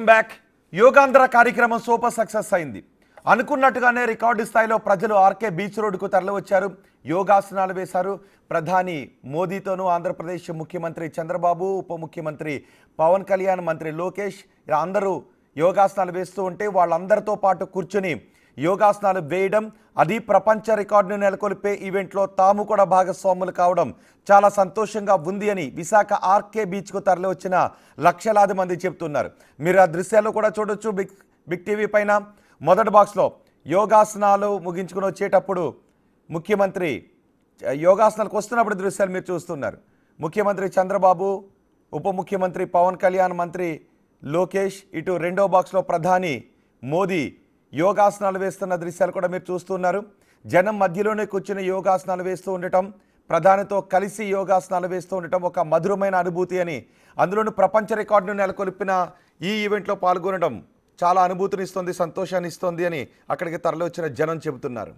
Welcome back. Yogandhra కార్యక్రమం super success అయింది. అనుకున్నట్టుగానే రికార్డు స్థాయిలో ప్రజలు ఆర్కే బీచ్ రోడ్డుకు తరలివచ్చారు. యోగాసనాలు వేశారు. ప్రధాని మోదీతోనూ ఆంధ్రప్రదేశ్ ముఖ్యమంత్రి చంద్రబాబు, ఉప ముఖ్యమంత్రి పవన్ కళ్యాణ్, మంత్రి లోకేష్ ఇలా అందరూ యోగాసనాలు వేస్తూ ఉంటే వాళ్ళందరితో పాటు కూర్చుని యోగాసనాలు వేయడం, అది ప్రపంచ రికార్డును నెలకొల్పే ఈవెంట్లో తాము కూడా భాగస్వాములు కావడం చాలా సంతోషంగా ఉంది అని విశాఖ ఆర్కే బీచ్కు తరలి వచ్చిన లక్షలాది మంది చెప్తున్నారు. మీరు ఆ దృశ్యాల్లో కూడా చూడొచ్చు. బిగ్ టీవీ పైన మొదటి బాక్స్లో యోగాసనాలు ముగించుకుని వచ్చేటప్పుడు ముఖ్యమంత్రి యోగాసనాలకు వస్తున్నప్పుడు దృశ్యాలు మీరు చూస్తున్నారు. ముఖ్యమంత్రి చంద్రబాబు, ఉప ముఖ్యమంత్రి పవన్ కళ్యాణ్, మంత్రి లోకేష్, ఇటు రెండో బాక్స్లో ప్రధాని మోదీ యోగాసనాలు వేస్తున్న దృశ్యాలు కూడా మీరు చూస్తున్నారు. జనం మధ్యలోనే కూర్చుని యోగాసనాలు వేస్తూ ఉండటం, ప్రధానితో కలిసి యోగాసనాలు వేస్తూ ఉండటం ఒక మధురమైన అనుభూతి అని, అందులోనూ ప్రపంచ రికార్డును నెలకొల్పిన ఈ ఈవెంట్లో పాల్గొనడం చాలా అనుభూతినిస్తుంది, సంతోషాన్ని ఇస్తుంది అని అక్కడికి తరలి వచ్చిన జనం చెబుతున్నారు.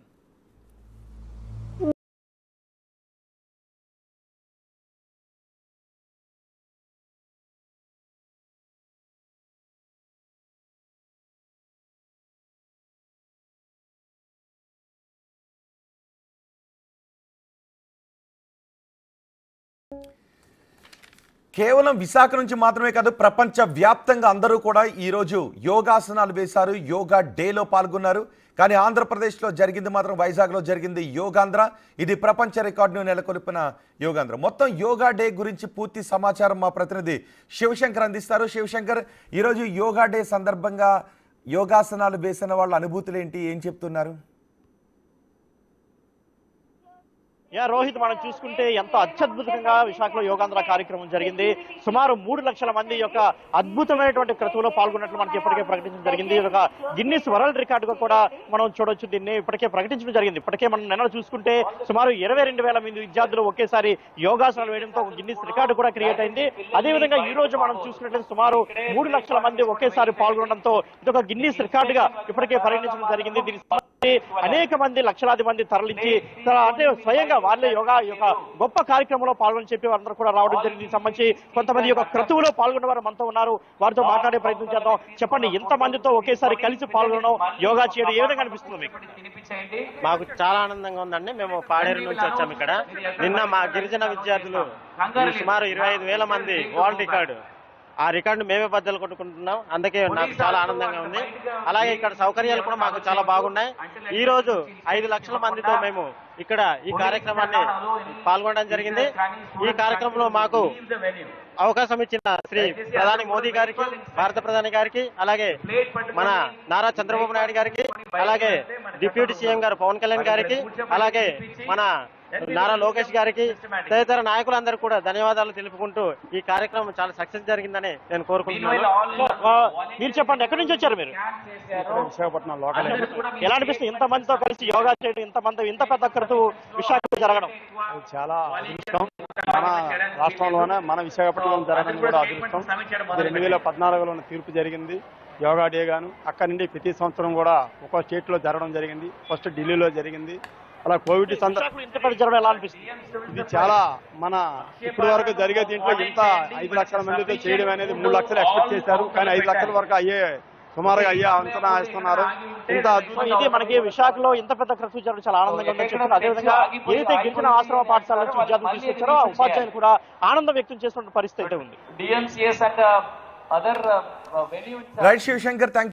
కేవలం విశాఖ నుంచి మాత్రమే కాదు, ప్రపంచ వ్యాప్తంగా అందరూ కూడా ఈరోజు యోగాసనాలు వేశారు, యోగా డేలో పాల్గొన్నారు. కానీ ఆంధ్రప్రదేశ్లో జరిగింది మాత్రం వైజాగ్లో జరిగింది యోగాంధ్ర. ఇది ప్రపంచ రికార్డును నెలకొల్పిన యోగాంధ్ర. మొత్తం యోగా డే గురించి పూర్తి సమాచారం మా ప్రతినిధి శివశంకర్ అందిస్తారు. శివశంకర్, ఈరోజు యోగా డే సందర్భంగా యోగాసనాలు వేసిన వాళ్ళ అనుభూతులు ఏంటి, ఏం చెప్తున్నారు? రోహిత్, మనం చూసుకుంటే ఎంతో అత్యద్భుతంగా విశాఖలో యోగాంధ్ర కార్యక్రమం జరిగింది. సుమారు 3 లక్షల మంది యొక్క అద్భుతమైనటువంటి క్రతువులో పాల్గొన్నట్లు మనకి ఇప్పటికే ప్రకటించడం జరిగింది. ఒక గిన్నిస్ వరల్డ్ రికార్డుగా కూడా మనం చూడొచ్చు. దీన్ని ఇప్పటికే ప్రకటించడం జరిగింది. ఇప్పటికే మనం నిన్న చూసుకుంటే సుమారు 22,000 మంది విద్యార్థులు ఒకేసారి యోగాసనాలు వేయడంతో ఒక గిన్నిస్ రికార్డు కూడా క్రియేట్ అయింది. అదేవిధంగా ఈ రోజు మనం చూసుకున్నట్లయితే సుమారు 3 లక్షల మంది ఒకేసారి పాల్గొనడంతో ఇది ఒక గిన్నిస్ రికార్డుగా ఇప్పటికే పరిగణించడం జరిగింది. దీనికి అనేక మంది, లక్షలాది మంది తరలించి అంటే స్వయంగా వాళ్ళే యోగా యొక్క గొప్ప కార్యక్రమంలో పాల్గొని చెప్పి వారందరూ కూడా రావడం జరిగింది. దీనికి సంబంధించి కొంతమంది యొక్క క్రతువులో పాల్గొన్న వారు మనతో ఉన్నారు. వారితో మాట్లాడే ప్రయత్నం చేద్దాం. చెప్పండి, ఇంత మందితో ఒకేసారి కలిసి పాల్గొనడం, యోగా చేయడం ఏ విధంగా అనిపిస్తుంది మీకు? మాకు చాలా ఆనందంగా ఉందండి. మేము పాడేరు నుంచి వచ్చాము. ఇక్కడ నిన్న మా గిరిజన విద్యార్థులు సుమారు 25,000 మంది వరల్డ్ రికార్డు, ఆ రికార్డును మేమే బద్దలు కొట్టుకుంటున్నాం. అందుకే నాకు చాలా ఆనందంగా ఉంది. అలాగే ఇక్కడ సౌకర్యాలు కూడా మాకు చాలా బాగున్నాయి. ఈ రోజు 5 లక్షల మందితో మేము ఇక్కడ ఈ కార్యక్రమాన్ని పాల్గొనడం జరిగింది. ఈ కార్యక్రమంలో మాకు అవకాశం ఇచ్చిన శ్రీ ప్రధాని మోదీ గారికి, భారత ప్రధాని గారికి, అలాగే మన నారా చంద్రబాబు నాయుడు గారికి, అలాగే డిప్యూటీ సీఎం గారు పవన్ కళ్యాణ్ గారికి, అలాగే మన నారా లోకేష్ గారికి, తదితర నాయకులందరూ కూడా ధన్యవాదాలు తెలుపుకుంటూ ఈ కార్యక్రమం చాలా సక్సెస్ జరిగిందని నేను కోరుకుంటున్నాను. మీరు చెప్పండి, ఎక్కడి నుంచి వచ్చారు మీరు? విశాఖపట్నం లోకల్. ఎలా అనిపిస్తుంది ఇంత మందితో కలిసి యోగా చేయడం, ఇంత పెద్ద క్రతువు విశాఖలో జరగడం? చాలా అదృష్టం. మన రాష్ట్రంలోనే మన విశాఖపట్నం జరగడం కూడా అదృష్టం. 2014లోనే తీర్పు జరిగింది యోగా డే గాను. అక్కడి నుండి ప్రతి సంవత్సరం కూడా ఒక్కో స్టేట్ లో జరగడం జరిగింది. ఫస్ట్ ఢిల్లీలో జరిగింది. అలా కోవిడ్ ఎలా అనిపిస్తుంది? ఇది చాలా మన ఇప్పటి వరకు జరిగే దీంట్లో ఇంత 5 లక్షల మందితో చేయడం అనేది 3 లక్షలు ఎక్స్పెక్ట్ చేశారు. కానీ 5 లక్షల వరకు సుమారుగా అంచనా వేస్తున్నారు. ఇంత ఇది మనకి విశాఖలో ఇంత పెద్ద క్రతువు జరగడం చాలా ఆనందంగా ఉందని చెప్పారు. అదేవిధంగా ఏదైతే గిరిజన ఆశ్రమ పాఠశాల నుంచి విద్యార్థులు తీసుకొచ్చారో ఆ ఉపాధ్యాయులు కూడా ఆనందం వ్యక్తం చేస్తున్న పరిస్థితి అయితే ఉంది. Right Shivshankar, thank